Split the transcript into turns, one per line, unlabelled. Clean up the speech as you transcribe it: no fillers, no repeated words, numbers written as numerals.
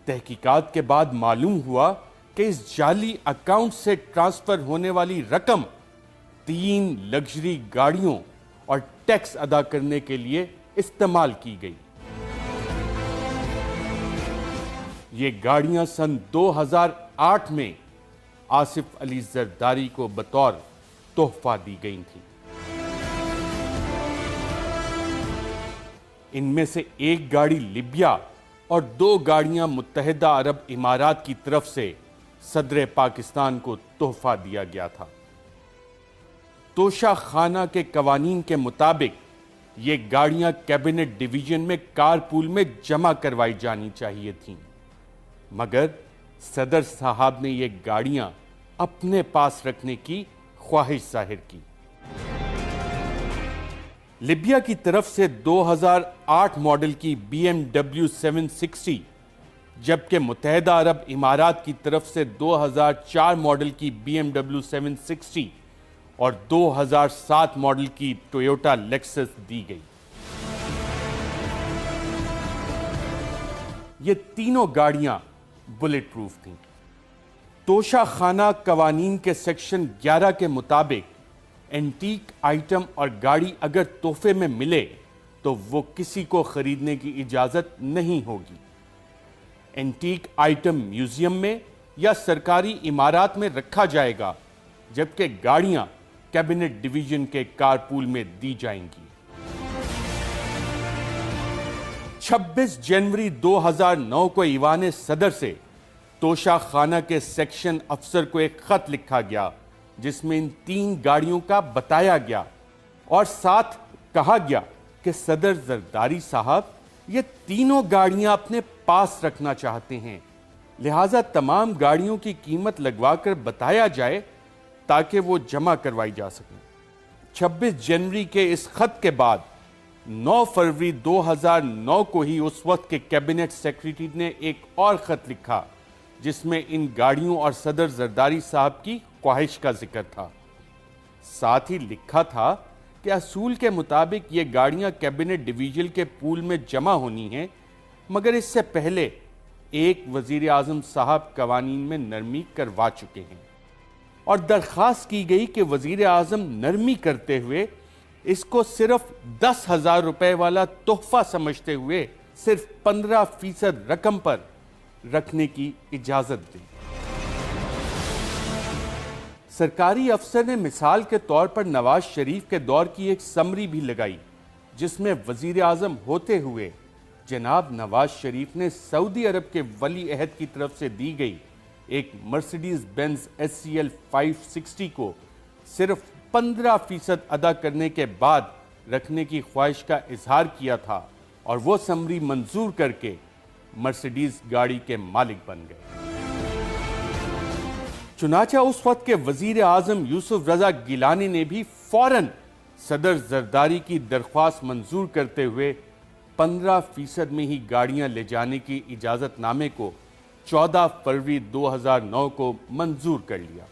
तहकीकात के बाद मालूम हुआ कि इस जाली अकाउंट से ट्रांसफर होने वाली रकम 3 लग्जरी गाड़ियों और टैक्स अदा करने के लिए इस्तेमाल की गई। ये गाड़ियां सन 2008 में आसिफ अली जरदारी को बतौर तोहफा दी गई थी। इनमें से एक गाड़ी लिबिया और 2 गाड़ियां मुत्तहिदा अरब इमारात की तरफ से सदर पाकिस्तान को तोहफा दिया गया था। तोशा खाना के कवानीन के मुताबिक ये गाड़ियां कैबिनेट डिवीजन में कारपूल में जमा करवाई जानी चाहिए थीं, मगर सदर साहब ने ये गाड़ियां अपने पास रखने की ख्वाहिश जाहिर की। लिबिया की तरफ से 2008 मॉडल की BMW 760, जबकि मुत्तहिदा अरब इमारात की तरफ से 2004 मॉडल की BMW 760 और 2007 मॉडल की टोयोटा लेक्सस दी गई। ये तीनों गाड़ियां बुलेट प्रूफ थीं। तोशा खाना कवानीन के सेक्शन 11 के मुताबिक एंटीक आइटम और गाड़ी अगर तोहफे में मिले तो वो किसी को खरीदने की इजाजत नहीं होगी। एंटीक आइटम म्यूजियम में या सरकारी इमारत में रखा जाएगा, जबकि गाड़ियां कैबिनेट डिवीजन के कारपूल में दी जाएंगी। 26 जनवरी 2009 को ईवान सदर से तोशा खाना के सेक्शन अफसर को एक खत लिखा गया, जिसमें इन 3 गाड़ियों का बताया गया और साथ कहा गया कि सदर जरदारी साहब ये तीनों गाड़ियां अपने पास रखना चाहते हैं, लिहाजा तमाम गाड़ियों की कीमत लगवाकर बताया जाए ताकि वो जमा करवाई जा सके। 26 जनवरी के इस खत के बाद 9 फरवरी 2009 को ही उस वक्त के कैबिनेट सेक्रेटरी ने एक और खत लिखा, जिसमें इन गाड़ियों और सदर जरदारी साहब की ख्वाहिश का जिक्र था। साथ ही लिखा था कि असूल के मुताबिक ये गाड़ियां कैबिनेट डिवीजन के पूल में जमा होनी हैं, मगर इससे पहले एक वजीर आजम साहब कवानीन में नरमी करवा चुके हैं और दरख्वास्त की गई कि वजीर आजम नरमी करते हुए इसको सिर्फ 10,000 रुपए वाला तोहफा समझते हुए सिर्फ 15% रकम पर रखने की इजाजत दी। सरकारी अफसर ने मिसाल के तौर पर नवाज शरीफ के दौर की एक समरी भी लगाई, जिसमें वजीर आजम होते हुए जनाब नवाज शरीफ ने सऊदी अरब के वली अहद की तरफ से दी गई एक मर्सिडीज बेंज SCL 560 को सिर्फ 15% अदा करने के बाद रखने की ख्वाहिश का इजहार किया था और वो समरी मंजूर करके मर्सिडीज गाड़ी के मालिक बन गए। चुनाचा उस वक्त के वजीर आजम यूसुफ रजा गिलानी ने भी फौरन सदर जरदारी की दरख्वास्त मंजूर करते हुए 15% में ही गाड़ियां ले जाने की इजाजतनामे को 14 फरवरी 2009 को मंजूर कर लिया।